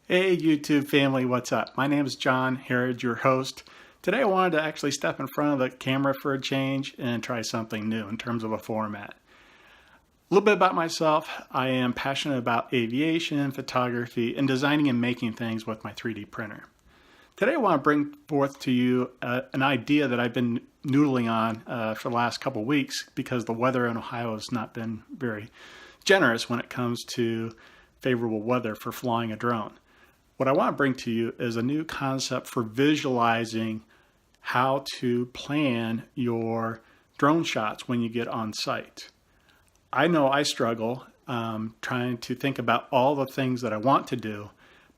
Hey YouTube family, what's up? My name is John Herod, your host. Today I wanted to actually step in front of the camera for a change and try something new in terms of a format. A little bit about myself. I am passionate about aviation, photography, and designing and making things with my 3D printer. Today I want to bring forth to you an idea that I've been noodling on for the last couple weeks because the weather in Ohio has not been very generous when it comes to favorable weather for flying a drone. What I want to bring to you is a new concept for visualizing how to plan your drone shots when you get on site. I know I struggle trying to think about all the things that I want to do,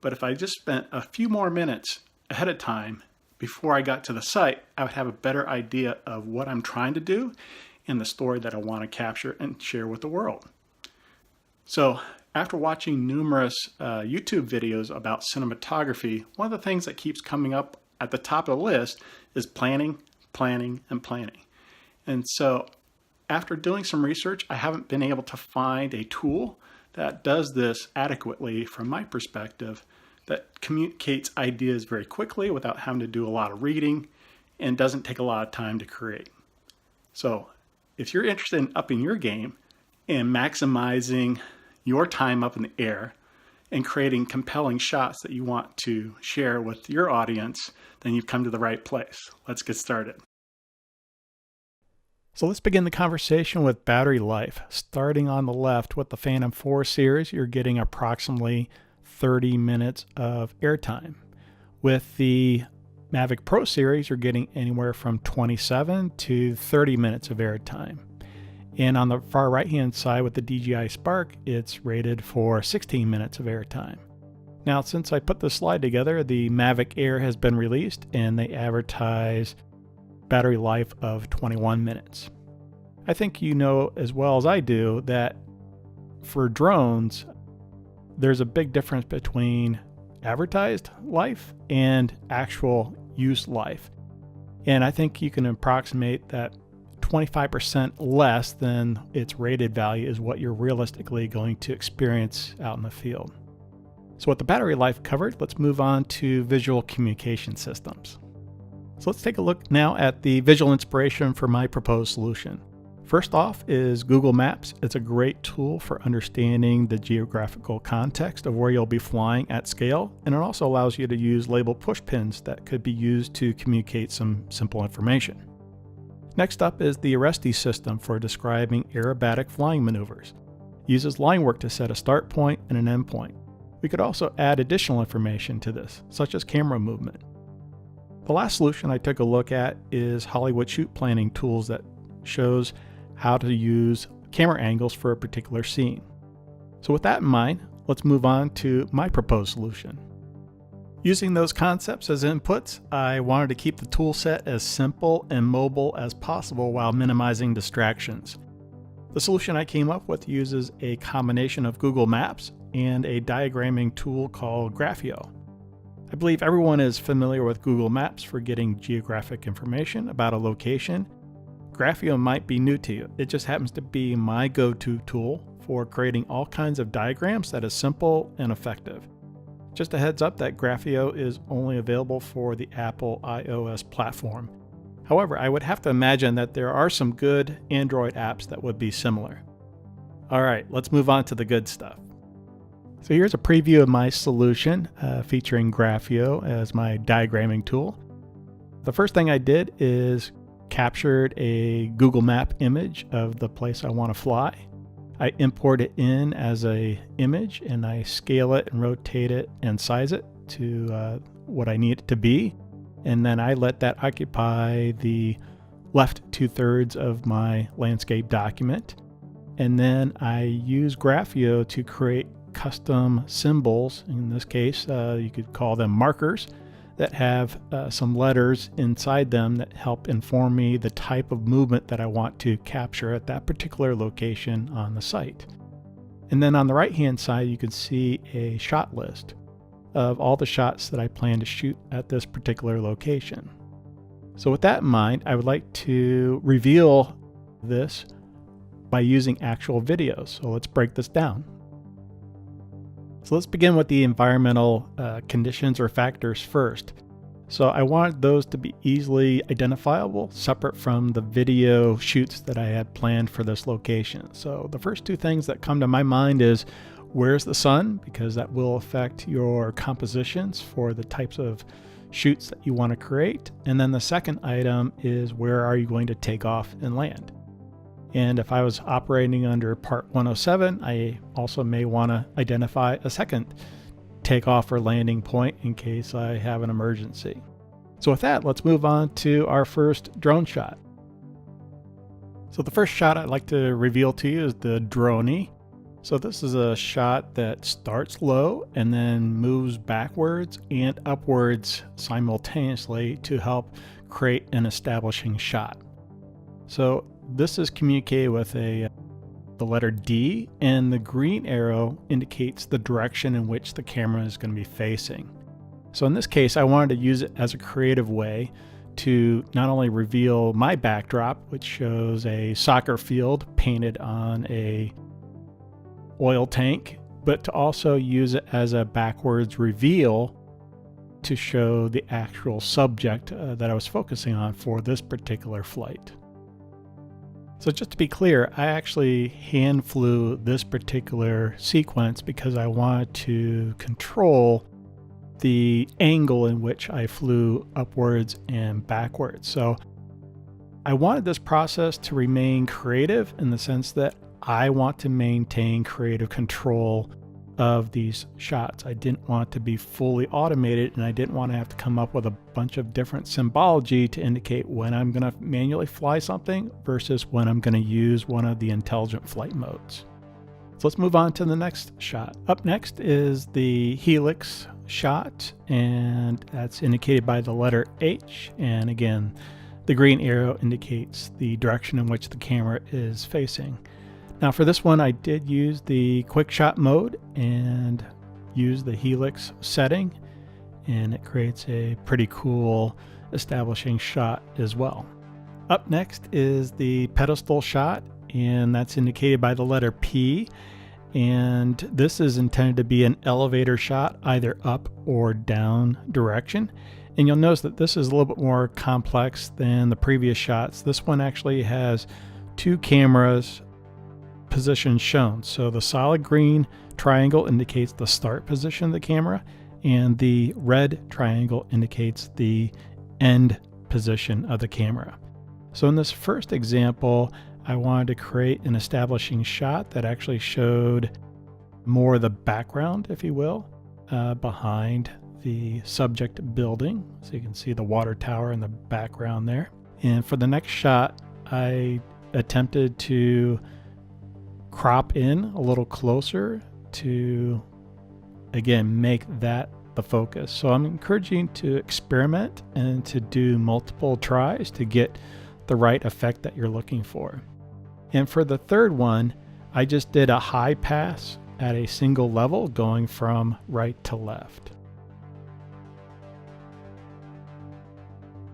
but if I just spent a few more minutes ahead of time before I got to the site, I would have a better idea of what I'm trying to do and the story that I want to capture and share with the world. So after watching numerous YouTube videos about cinematography, one of the things that keeps coming up at the top of the list is planning, planning, and planning. And so after doing some research, I haven't been able to find a tool that does this adequately from my perspective, that communicates ideas very quickly without having to do a lot of reading and doesn't take a lot of time to create. So if you're interested in upping your game and maximizing your time up in the air and creating compelling shots that you want to share with your audience, then you've come to the right place. Let's get started. So let's begin the conversation with battery life. Starting on the left with the Phantom 4 series, you're getting approximately 30 minutes of airtime. With the Mavic Pro series, you're getting anywhere from 27 to 30 minutes of airtime. And on the far right-hand side with the DJI Spark, it's rated for 16 minutes of airtime. Now, since I put this slide together, the Mavic Air has been released and they advertise battery life of 21 minutes. I think you know as well as I do that for drones, there's a big difference between advertised life and actual use life. And I think you can approximate that 25% less than its rated value is what you're realistically going to experience out in the field. So with the battery life covered, let's move on to visual communication systems. So let's take a look now at the visual inspiration for my proposed solution. First off is Google Maps. It's a great tool for understanding the geographical context of where you'll be flying at scale, and it also allows you to use label push pins that could be used to communicate some simple information. Next up is the Arresti system for describing aerobatic flying maneuvers. It uses line work to set a start point and an end point. We could also add additional information to this, such as camera movement. The last solution I took a look at is Hollywood shoot planning tools that shows how to use camera angles for a particular scene. So with that in mind, let's move on to my proposed solution. Using those concepts as inputs, I wanted to keep the tool set as simple and mobile as possible while minimizing distractions. The solution I came up with uses a combination of Google Maps and a diagramming tool called Graphio. I believe everyone is familiar with Google Maps for getting geographic information about a location. Graphio might be new to you. It just happens to be my go-to tool for creating all kinds of diagrams that is simple and effective. Just a heads up that Graphio is only available for the Apple iOS platform. However, I would have to imagine that there are some good Android apps that would be similar. All right, let's move on to the good stuff. So here's a preview of my solution featuring Graphio as my diagramming tool. The first thing I did is captured a Google Map image of the place I want to fly. I import it in as an image and I scale it and rotate it and size it to what I need it to be. And then I let that occupy the left 2/3 of my landscape document. And then I use Graphio to create custom symbols. In this case, you could call them markers that have some letters inside them that help inform me the type of movement that I want to capture at that particular location on the site. And then on the right hand side, you can see a shot list of all the shots that I plan to shoot at this particular location. So with that in mind, I would like to reveal this by using actual videos. So let's break this down. So let's begin with the environmental conditions or factors first. So I wanted those to be easily identifiable, separate from the video shoots that I had planned for this location. So the first two things that come to my mind is, where's the sun? Because that will affect your compositions for the types of shoots that you want to create. And then the second item is, where are you going to take off and land? And if I was operating under Part 107, I also may want to identify a second takeoff or landing point in case I have an emergency. So with that, let's move on to our first drone shot. So the first shot I'd like to reveal to you is the Dronie. So this is a shot that starts low and then moves backwards and upwards simultaneously to help create an establishing shot. So this is communicated with the letter D, and the green arrow indicates the direction in which the camera is going to be facing. So in this case, I wanted to use it as a creative way to not only reveal my backdrop, which shows a soccer field painted on a oil tank, but to also use it as a backwards reveal to show the actual subject that I was focusing on for this particular flight. So just to be clear, I actually hand flew this particular sequence because I wanted to control the angle in which I flew upwards and backwards. So I wanted this process to remain creative in the sense that I want to maintain creative control of these shots. I didn't want to be fully automated, and I didn't want to have to come up with a bunch of different symbology to indicate when I'm going to manually fly something versus when I'm going to use one of the intelligent flight modes. So let's move on to the next shot. Up next is the Helix shot, and that's indicated by the letter H. And again, the green arrow indicates the direction in which the camera is facing. Now for this one, I did use the quick shot mode and use the Helix setting, and it creates a pretty cool establishing shot as well. Up next is the Pedestal shot, and that's indicated by the letter P, and this is intended to be an elevator shot, either up or down direction. And you'll notice that this is a little bit more complex than the previous shots. This one actually has two cameras position shown. So the solid green triangle indicates the start position of the camera, and the red triangle indicates the end position of the camera. So in this first example, I wanted to create an establishing shot that actually showed more of the background, if you will, behind the subject building. So you can see the water tower in the background there. And for the next shot, I attempted to crop in a little closer to, again, make that the focus. So I'm encouraging you to experiment and to do multiple tries to get the right effect that you're looking for. And for the third one, I just did a high pass at a single level going from right to left.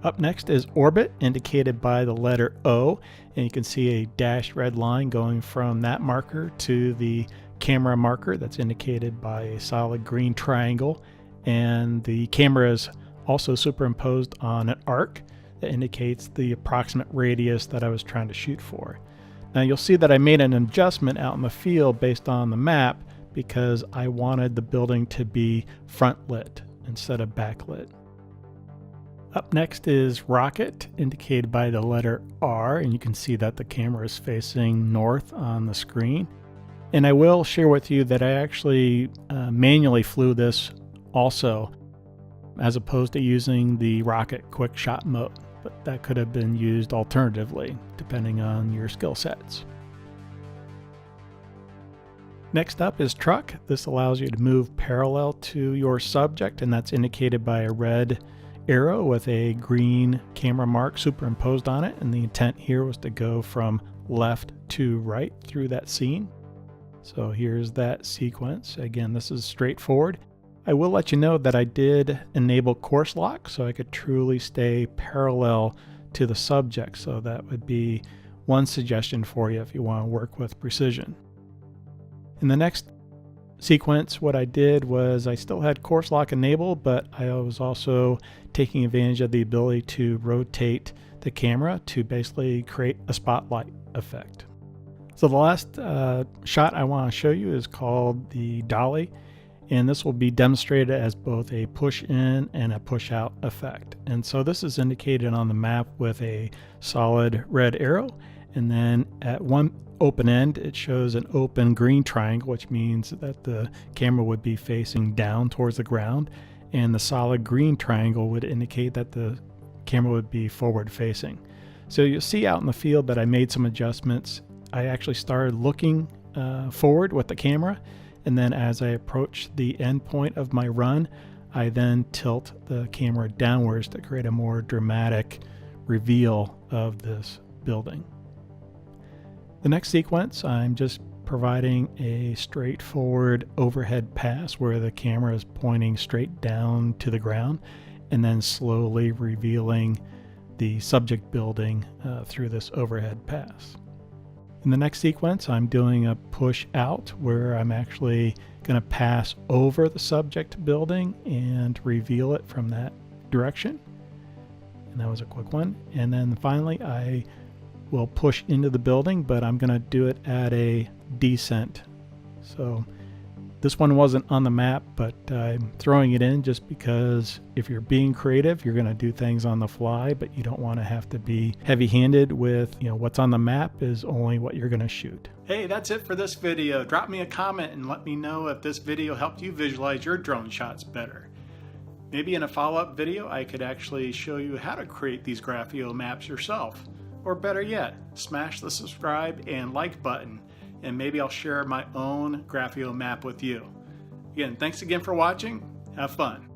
Up next is orbit, indicated by the letter O, and you can see a dashed red line going from that marker to the camera marker that's indicated by a solid green triangle, and the camera is also superimposed on an arc that indicates the approximate radius that I was trying to shoot for. Now you'll see that I made an adjustment out in the field based on the map because I wanted the building to be front lit instead of backlit. Up next is rocket, indicated by the letter R, and you can see that the camera is facing north on the screen. And I will share with you that I actually manually flew this also, as opposed to using the rocket quick shot mode, but that could have been used alternatively, depending on your skill sets. Next up is truck. This allows you to move parallel to your subject, and that's indicated by a red arrow with a green camera mark superimposed on it, and the intent here was to go from left to right through that scene. So here's that sequence. Again, this is straightforward. I will let you know that I did enable course lock so I could truly stay parallel to the subject, so that would be one suggestion for you if you want to work with precision. In the next sequence, what I did was I still had course lock enabled, but I was also taking advantage of the ability to rotate the camera to basically create a spotlight effect. So the last shot I want to show you is called the Dolly, and this will be demonstrated as both a push in and a push out effect. And so this is indicated on the map with a solid red arrow, and then at one open end it shows an open green triangle, which means that the camera would be facing down towards the ground, and the solid green triangle would indicate that the camera would be forward facing. So you'll see out in the field that I made some adjustments. I actually started looking forward with the camera, and then as I approach the end point of my run, I then tilt the camera downwards to create a more dramatic reveal of this building. The next sequence, I'm just providing a straightforward overhead pass where the camera is pointing straight down to the ground and then slowly revealing the subject building through this overhead pass. In the next sequence, I'm doing a push out where I'm actually going to pass over the subject building and reveal it from that direction. And that was a quick one. And then finally, I will push into the building, but I'm going to do it at a descent. So this one wasn't on the map, but I'm throwing it in just because if you're being creative, you're going to do things on the fly, but you don't want to have to be heavy-handed with, what's on the map is only what you're going to shoot. Hey, that's it for this video. Drop me a comment and let me know if this video helped you visualize your drone shots better. Maybe in a follow-up video, I could actually show you how to create these graphio maps yourself. Or better yet, smash the subscribe and like button, and maybe I'll share my own graphio map with you. Again, thanks again for watching. Have fun.